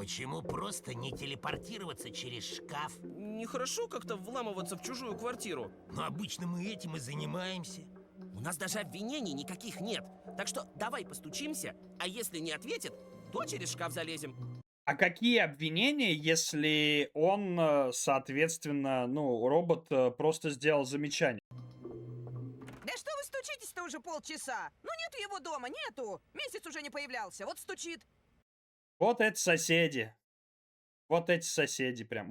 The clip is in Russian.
почему просто не телепортироваться через шкаф? Нехорошо как-то вламываться в чужую квартиру. Но обычно мы этим и занимаемся. У нас даже обвинений никаких нет. Так что давай постучимся, а если не ответит, то через шкаф залезем. А какие обвинения, если он, соответственно, ну, робот просто сделал замечание? Да что вы стучитесь-то уже полчаса? Ну нету его дома, нету. Месяц уже не появлялся, вот стучит. Вот это соседи. Вот эти соседи прям.